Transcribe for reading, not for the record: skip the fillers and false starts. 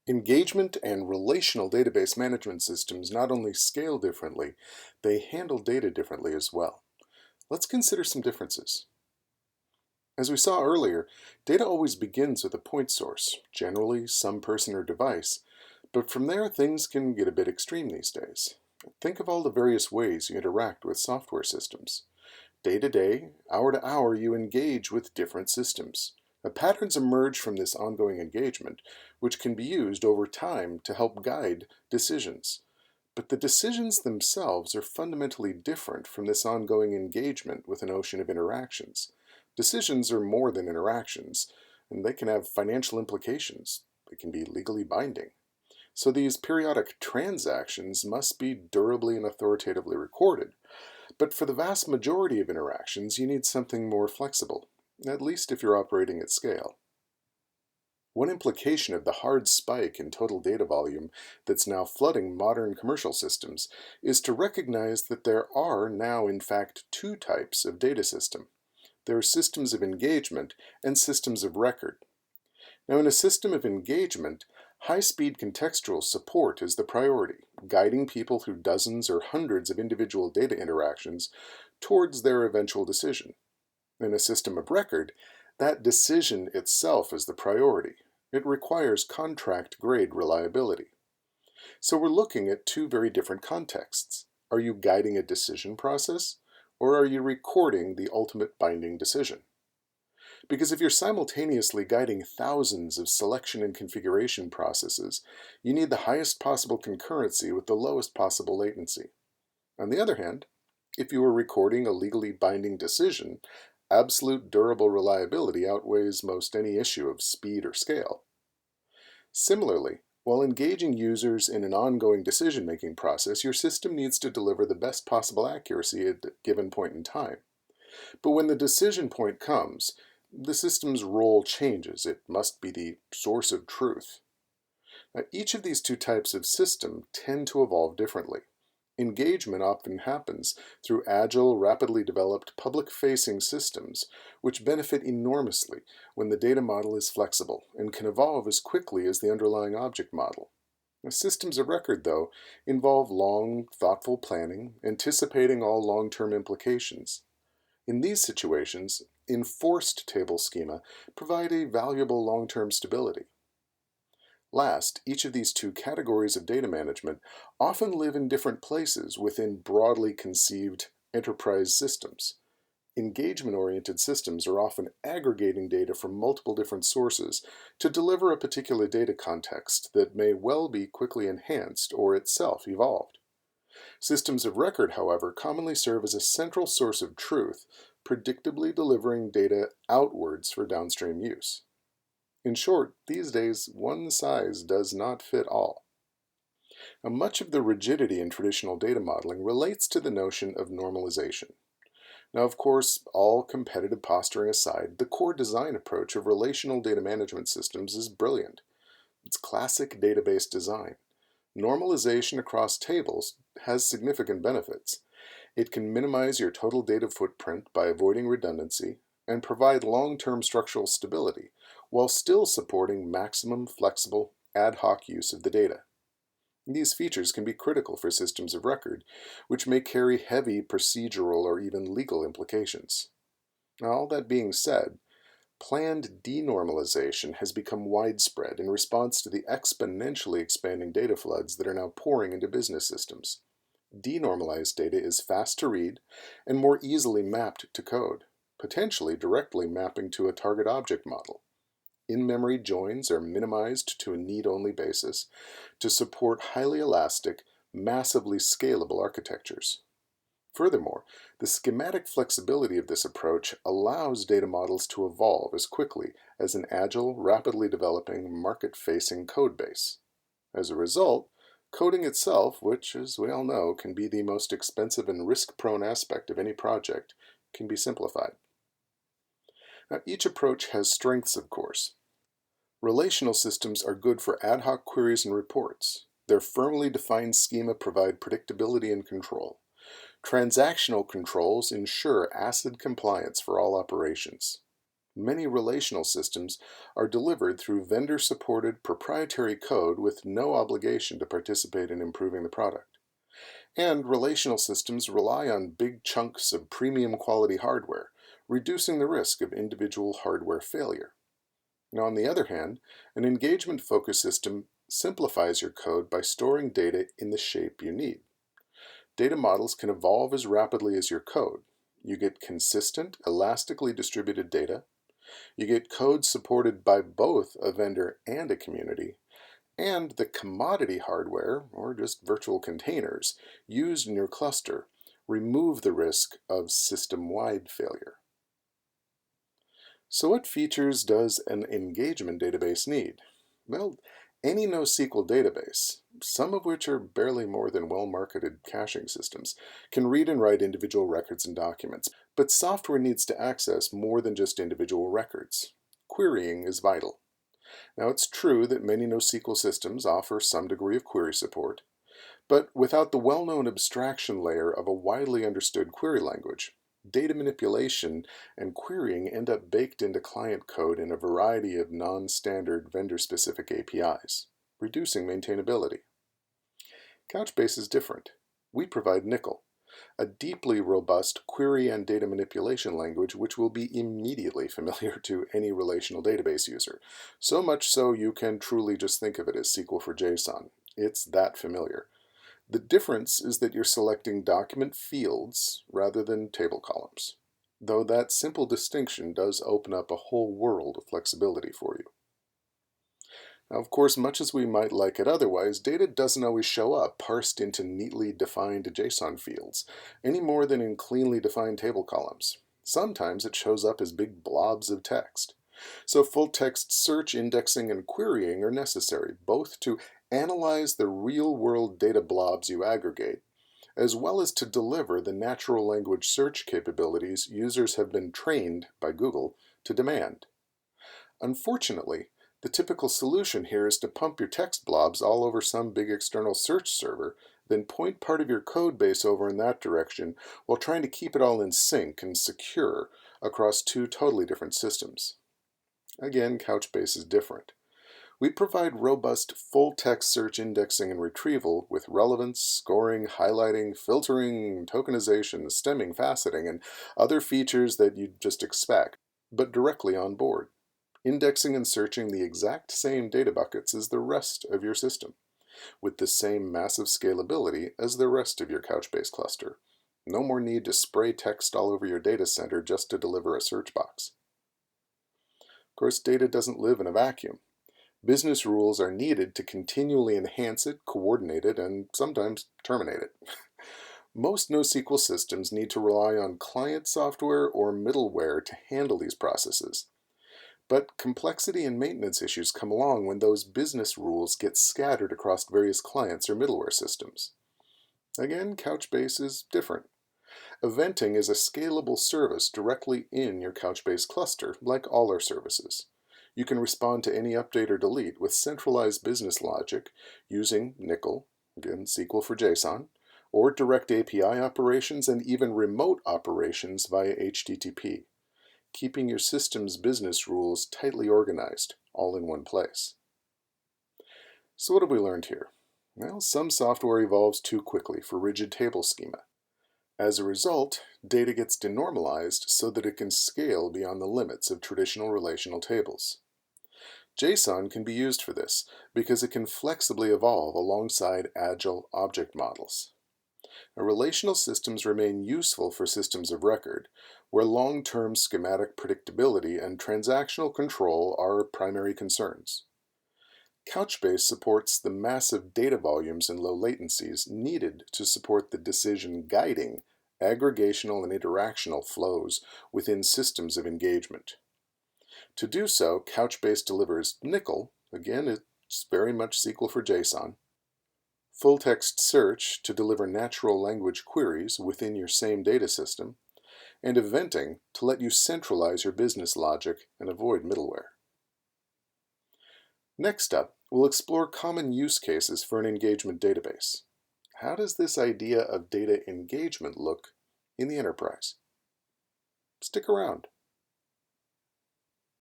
Engagement and relational database management systems not only scale differently, they handle data differently as well. Let's consider some differences. As we saw earlier, data always begins with a point source, generally some person or device, but from there things can get a bit extreme these days. Think of all the various ways you interact with software systems. Day to day, hour to hour, you engage with different systems. Patterns emerge from this ongoing engagement, which can be used over time to help guide decisions. But the decisions themselves are fundamentally different from this ongoing engagement with an ocean of interactions. Decisions are more than interactions, and they can have financial implications. They can be legally binding. So these periodic transactions must be durably and authoritatively recorded. But for the vast majority of interactions, you need something more flexible, at least if you're operating at scale. One implication of the hard spike in total data volume that's now flooding modern commercial systems is to recognize that there are now in fact two types of data system. There are systems of engagement and systems of record. Now in a system of engagement, high-speed contextual support is the priority, guiding people through dozens or hundreds of individual data interactions towards their eventual decision. In a system of record, that decision itself is the priority. It requires contract-grade reliability. So we're looking at two very different contexts. Are you guiding a decision process, or are you recording the ultimate binding decision? Because if you're simultaneously guiding thousands of selection and configuration processes, you need the highest possible concurrency with the lowest possible latency. On the other hand, if you are recording a legally binding decision, absolute durable reliability outweighs most any issue of speed or scale. Similarly, while engaging users in an ongoing decision-making process, your system needs to deliver the best possible accuracy at a given point in time. But when the decision point comes, the system's role changes. It must be the source of truth. Now, each of these two types of system tend to evolve differently. Engagement often happens through agile, rapidly developed public-facing systems, which benefit enormously when the data model is flexible and can evolve as quickly as the underlying object model. Now, systems of record, though, involve long, thoughtful planning, anticipating all long-term implications. In these situations, enforced table schema provide a valuable long-term stability. Last, each of these two categories of data management often live in different places within broadly conceived enterprise systems. Engagement-oriented systems are often aggregating data from multiple different sources to deliver a particular data context that may well be quickly enhanced or itself evolved. Systems of record, however, commonly serve as a central source of truth, predictably delivering data outwards for downstream use. In short, these days, one size does not fit all. Now, much of the rigidity in traditional data modeling relates to the notion of normalization. Now, of course, all competitive posturing aside, the core design approach of relational data management systems is brilliant. It's classic database design. Normalization across tables has significant benefits. It can minimize your total data footprint by avoiding redundancy and provide long-term structural stability while still supporting maximum flexible ad hoc use of the data. These features can be critical for systems of record, which may carry heavy procedural or even legal implications. Now, all that being said, planned denormalization has become widespread in response to the exponentially expanding data floods that are now pouring into business systems. Denormalized data is fast to read and more easily mapped to code, potentially directly mapping to a target object model. In-memory joins are minimized to a need-only basis to support highly elastic, massively scalable architectures. Furthermore, the schematic flexibility of this approach allows data models to evolve as quickly as an agile, rapidly developing, market-facing code base. As a result, coding itself, which, as we all know, can be the most expensive and risk-prone aspect of any project, can be simplified. Now, each approach has strengths, of course. Relational systems are good for ad hoc queries and reports. Their firmly defined schema provide predictability and control. Transactional controls ensure ACID compliance for all operations. Many relational systems are delivered through vendor-supported proprietary code with no obligation to participate in improving the product. And relational systems rely on big chunks of premium quality hardware, reducing the risk of individual hardware failure. Now, on the other hand, an engagement-focused system simplifies your code by storing data in the shape you need. Data models can evolve as rapidly as your code. You get consistent, elastically distributed data. You get code supported by both a vendor and a community. And the commodity hardware, or just virtual containers, used in your cluster remove the risk of system-wide failure. So what features does an engagement database need? Well, any NoSQL database, some of which are barely more than well-marketed caching systems, can read and write individual records and documents, but software needs to access more than just individual records. Querying is vital. Now, it's true that many NoSQL systems offer some degree of query support, but without the well-known abstraction layer of a widely understood query language, data manipulation and querying end up baked into client code in a variety of non-standard vendor-specific APIs, reducing maintainability. Couchbase is different. We provide Nickel, a deeply robust query and data manipulation language which will be immediately familiar to any relational database user. So much so you can truly just think of it as SQL for JSON. It's that familiar. The difference is that you're selecting document fields rather than table columns, though that simple distinction does open up a whole world of flexibility for you. Now, of course, much as we might like it otherwise, data doesn't always show up parsed into neatly defined JSON fields, any more than in cleanly defined table columns. Sometimes it shows up as big blobs of text. So full-text search, indexing, and querying are necessary, both to analyze the real-world data blobs you aggregate, as well as to deliver the natural language search capabilities users have been trained by Google to demand. Unfortunately, the typical solution here is to pump your text blobs all over some big external search server, then point part of your code base over in that direction while trying to keep it all in sync and secure across two totally different systems. Again, Couchbase is different. We provide robust full-text search indexing and retrieval with relevance, scoring, highlighting, filtering, tokenization, stemming, faceting, and other features that you'd just expect, but directly on board, indexing and searching the exact same data buckets as the rest of your system, with the same massive scalability as the rest of your Couchbase cluster. No more need to spray text all over your data center just to deliver a search box. Of course, data doesn't live in a vacuum. Business rules are needed to continually enhance it, coordinate it, and sometimes terminate it. Most NoSQL systems need to rely on client software or middleware to handle these processes. But complexity and maintenance issues come along when those business rules get scattered across various clients or middleware systems. Again, Couchbase is different. Eventing is a scalable service directly in your Couchbase cluster, like all our services. You can respond to any update or delete with centralized business logic using Nickel, again SQL for JSON, or direct API operations and even remote operations via HTTP, keeping your system's business rules tightly organized, all in one place. So what have we learned here? Well, some software evolves too quickly for rigid table schema. As a result, data gets denormalized so that it can scale beyond the limits of traditional relational tables. JSON can be used for this because it can flexibly evolve alongside agile object models. Now, relational systems remain useful for systems of record, where long-term schematic predictability and transactional control are primary concerns. Couchbase supports the massive data volumes and low latencies needed to support the decision-guiding, aggregational and interactional flows within systems of engagement. To do so, Couchbase delivers Nickel, again it's very much SQL for JSON, full-text search to deliver natural language queries within your same data system, and eventing to let you centralize your business logic and avoid middleware. Next up, we'll explore common use cases for an engagement database. How does this idea of data engagement look in the enterprise? Stick around.